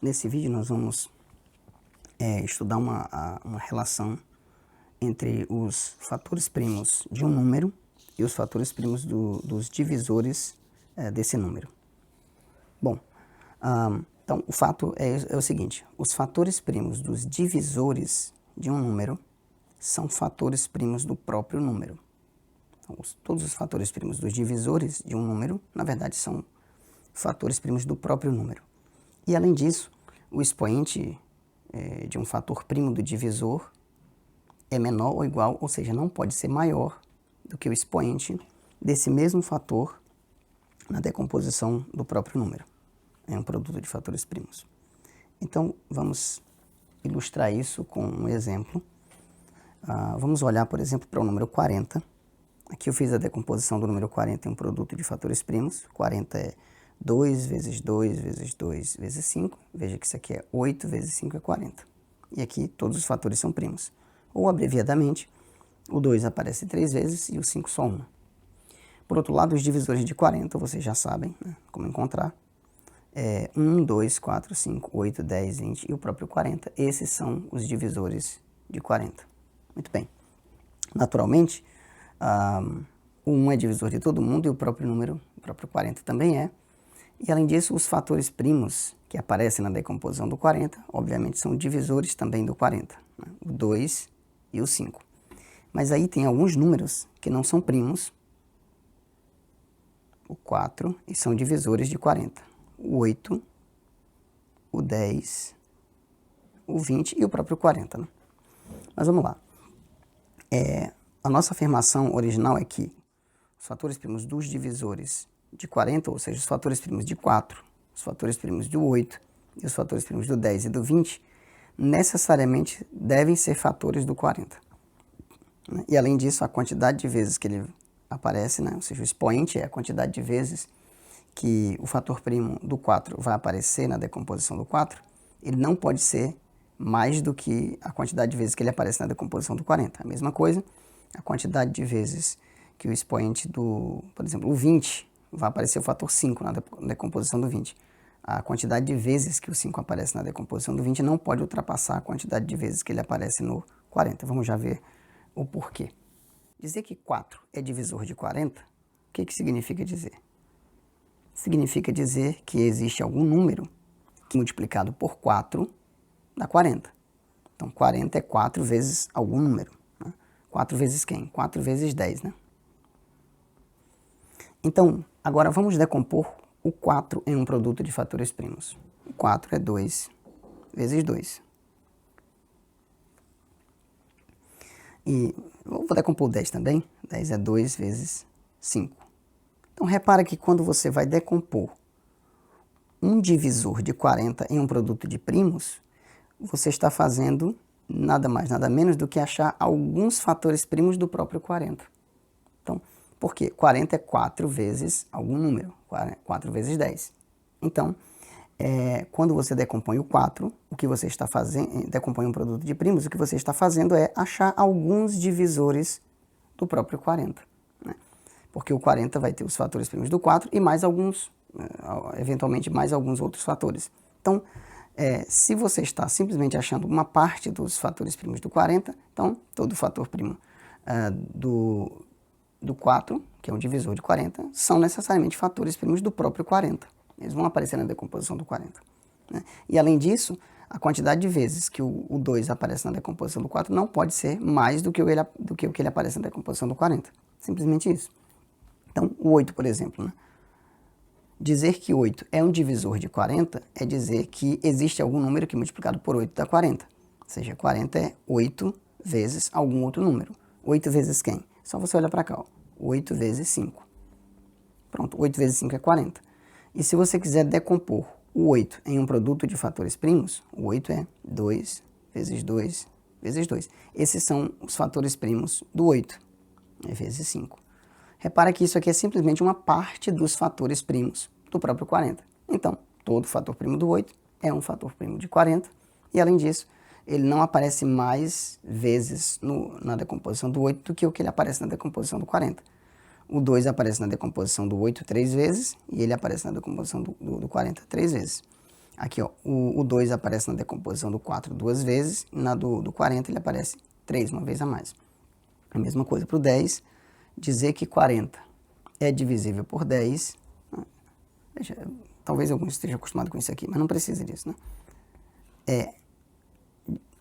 Nesse vídeo nós vamos estudar uma relação entre os fatores primos de um número e os fatores primos dos divisores desse número. Bom, então o fato é o seguinte: os fatores primos dos divisores de um número são fatores primos do próprio número. Então, todos os fatores primos dos divisores de um número, na verdade, são fatores primos do próprio número. E além disso, o expoente de um fator primo do divisor é menor ou igual, ou seja, não pode ser maior do que o expoente desse mesmo fator na decomposição do próprio número. É um produto de fatores primos. Então, vamos ilustrar isso com um exemplo. Vamos olhar, por exemplo, para o número 40. Aqui eu fiz a decomposição do número 40 em um produto de fatores primos. 40 é 2 vezes 2 vezes 2 vezes 5. Veja que isso aqui é 8 vezes 5 é 40. E aqui todos os fatores são primos. Ou, abreviadamente, o 2 aparece 3 vezes e o 5 só uma. Por outro lado, os divisores de 40, vocês já sabem, né, como encontrar. 1, 2, 4, 5, 8, 10, 20 e o próprio 40. Esses são os divisores de 40. Muito bem. Naturalmente, o 1 é divisor de todo mundo e o próprio número, o próprio 40 também é. E além disso, os fatores primos que aparecem na decomposição do 40, obviamente são divisores também do 40, né? O 2 e o 5. Mas aí tem alguns números que não são primos, o 4, e são divisores de 40. O 8, o 10, o 20 e o próprio 40. Né? Mas vamos lá. A nossa afirmação original é que os fatores primos dos divisores de 40, ou seja, os fatores primos de 4, os fatores primos do 8 e os fatores primos do 10 e do 20, necessariamente devem ser fatores do 40. Né? E além disso, a quantidade de vezes que ele aparece, né? Ou seja, o expoente é a quantidade de vezes que o fator primo do 4 vai aparecer na decomposição do 4, ele não pode ser mais do que a quantidade de vezes que ele aparece na decomposição do 40. A mesma coisa, a quantidade de vezes que o expoente do, por exemplo, o 20, vai aparecer o fator 5 na decomposição do 20. A quantidade de vezes que o 5 aparece na decomposição do 20 não pode ultrapassar a quantidade de vezes que ele aparece no 40. Vamos já ver o porquê. Dizer que 4 é divisor de 40, o que significa dizer? Significa dizer que existe algum número que multiplicado por 4 dá 40. Então, 40 é 4 vezes algum número. Né? 4 vezes quem? 4 vezes 10, né? Então, agora vamos decompor o 4 em um produto de fatores primos. O 4 é 2 vezes 2. E vou decompor o 10 também. 10 é 2 vezes 5. Então, repara que quando você vai decompor um divisor de 40 em um produto de primos, você está fazendo nada mais, nada menos do que achar alguns fatores primos do próprio 40. Então, por quê? 40 é 4 vezes algum número, 4 vezes 10. Então, quando você decompõe o 4, o que você está fazendo, decompõe um produto de primos, o que você está fazendo é achar alguns divisores do próprio 40. Né? Porque o 40 vai ter os fatores primos do 4 e mais alguns, eventualmente mais alguns outros fatores. Então, se você está simplesmente achando uma parte dos fatores primos do 40, então todo fator primo do 4, que é um divisor de 40, são necessariamente fatores primos do próprio 40. Eles vão aparecer na decomposição do 40. Né? E além disso, a quantidade de vezes que o 2 aparece na decomposição do 4 não pode ser mais do que o que ele aparece na decomposição do 40. Simplesmente isso. Então, o 8, por exemplo, né? Dizer que 8 é um divisor de 40 é dizer que existe algum número que multiplicado por 8 dá 40. Ou seja, 40 é 8 vezes algum outro número. 8 vezes quem? Só você olhar para cá, ó. 8 vezes 5. Pronto, 8 vezes 5 é 40. E se você quiser decompor o 8 em um produto de fatores primos, o 8 é 2 vezes 2 vezes 2. Esses são os fatores primos do 8, vezes 5. Repara que isso aqui é simplesmente uma parte dos fatores primos do próprio 40. Então, todo fator primo do 8 é um fator primo de 40. E além disso, ele não aparece mais vezes na decomposição do 8 do que o que ele aparece na decomposição do 40. O 2 aparece na decomposição do 8 3 vezes e ele aparece na decomposição do 40 3 vezes. Aqui, ó, o 2 aparece na decomposição do 4 duas vezes, e na do 40 ele aparece 3, uma vez a mais. A mesma coisa para o 10, dizer que 40 é divisível por 10, talvez alguns estejam acostumados com isso aqui, mas não precisa disso, né?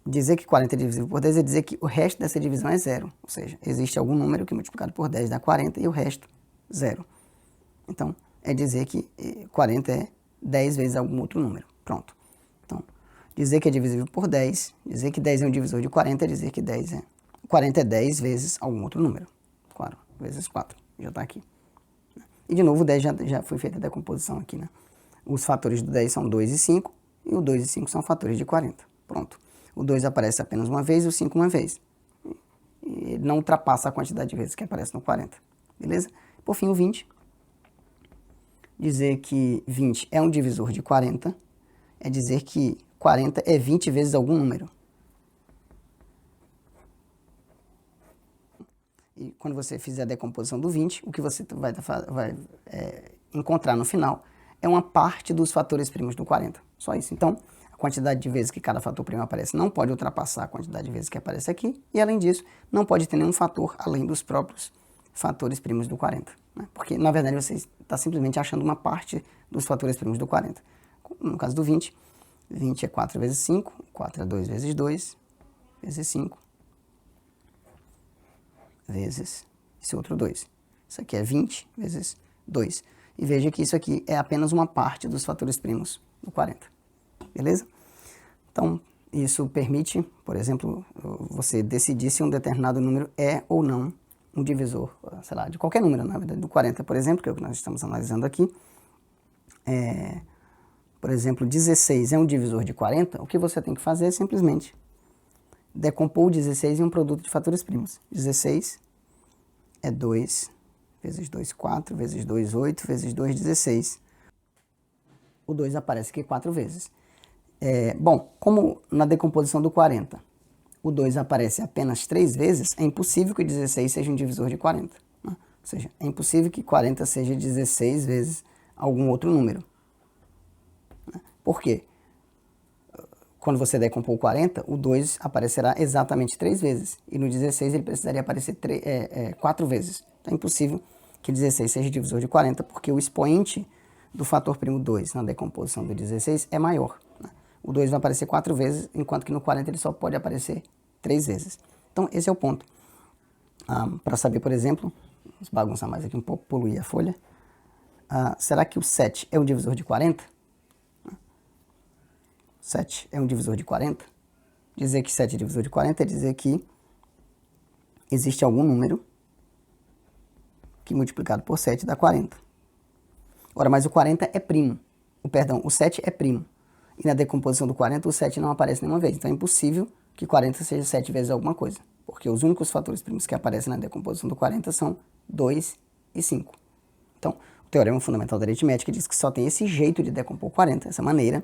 Dizer que 40 é divisível por 10 é dizer que o resto dessa divisão é zero, ou seja, existe algum número que multiplicado por 10 dá 40 e o resto zero. Então, é dizer que 40 é 10 vezes algum outro número. Pronto. Então, dizer que é divisível por 10, dizer que 10 é um divisor de 40 é dizer que 40 é 10 vezes algum outro número. 4 vezes 4, já está aqui. E de novo, o 10 já foi feita a decomposição aqui, né? Os fatores do 10 são 2 e 5, e o 2 e 5 são fatores de 40. Pronto. O 2 aparece apenas uma vez e o 5 uma vez. E ele não ultrapassa a quantidade de vezes que aparece no 40. Beleza? Por fim, o 20. Dizer que 20 é um divisor de 40 é dizer que 40 é 20 vezes algum número. E quando você fizer a decomposição do 20, o que você vai encontrar no final é uma parte dos fatores primos do 40. Só isso. Então, a quantidade de vezes que cada fator primo aparece não pode ultrapassar a quantidade de vezes que aparece aqui. E, além disso, não pode ter nenhum fator além dos próprios fatores primos do 40. Né? Porque, na verdade, você está simplesmente achando uma parte dos fatores primos do 40. No caso do 20, 20 é 4 vezes 5, 4 é 2 vezes 2, vezes 5, vezes esse outro 2. Isso aqui é 20 vezes 2. E veja que isso aqui é apenas uma parte dos fatores primos do 40. Beleza? Então, isso permite, por exemplo, você decidir se um determinado número é ou não um divisor, sei lá, de qualquer número, na verdade, do 40, por exemplo, que é o que nós estamos analisando aqui. Por exemplo, 16 é um divisor de 40, o que você tem que fazer é simplesmente decompor o 16 em um produto de fatores primos. 16 é 2 vezes 2, 4, vezes 2, 8, vezes 2, 16. O 2 aparece aqui 4 vezes. Bom, como na decomposição do 40 o 2 aparece apenas 3 vezes, é impossível que o 16 seja um divisor de 40. Né? Ou seja, é impossível que 40 seja 16 vezes algum outro número. Né? Por quê? Quando você decompor o 40, o 2 aparecerá exatamente 3 vezes. E no 16 ele precisaria aparecer 4 vezes. Então é impossível que 16 seja divisor de 40, porque o expoente do fator primo 2 na decomposição do 16 é maior. Né? O 2 vai aparecer 4 vezes, enquanto que no 40 ele só pode aparecer 3 vezes. Então esse é o ponto. Para saber, por exemplo, vamos bagunçar mais aqui um pouco, poluir a folha. Será que o 7 é um divisor de 40? 7 é um divisor de 40? Dizer que 7 é divisor de 40 é dizer que existe algum número que multiplicado por 7 dá 40. Ora, mas o 40 é primo. O 7 é primo. E na decomposição do 40, o 7 não aparece nenhuma vez. Então é impossível que 40 seja 7 vezes alguma coisa. Porque os únicos fatores primos que aparecem na decomposição do 40 são 2 e 5. Então, o teorema fundamental da aritmética diz que só tem esse jeito de decompor 40, essa maneira.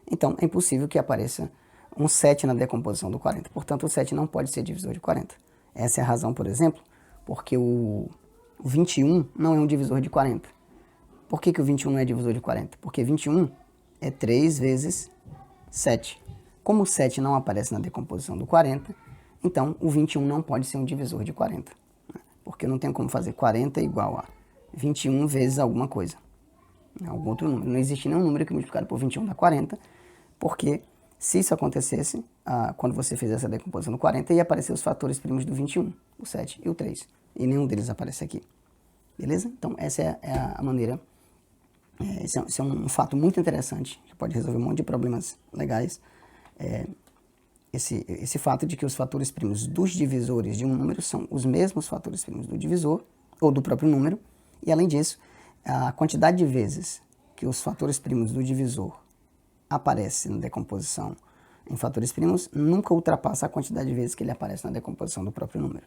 Então, é impossível que apareça um 7 na decomposição do 40. Portanto, o 7 não pode ser divisor de 40. Essa é a razão, por exemplo, porque o 21 não é um divisor de 40. Por que o 21 não é divisor de 40? Porque 21 é 3 vezes 7. Como o 7 não aparece na decomposição do 40, então o 21 não pode ser um divisor de 40. Porque eu não tenho como fazer 40 igual a 21 vezes alguma coisa. Algum outro número. Não existe nenhum número que multiplicado por 21 dá 40, porque se isso acontecesse, quando você fizer essa decomposição no 40, ia aparecer os fatores primos do 21, o 7 e o 3. E nenhum deles aparece aqui. Beleza? Então, essa é a maneira. Esse é um fato muito interessante, que pode resolver um monte de problemas legais. Esse fato de que os fatores primos dos divisores de um número são os mesmos fatores primos do divisor, ou do próprio número, e além disso, a quantidade de vezes que os fatores primos do divisor aparecem na decomposição em fatores primos nunca ultrapassa a quantidade de vezes que ele aparece na decomposição do próprio número.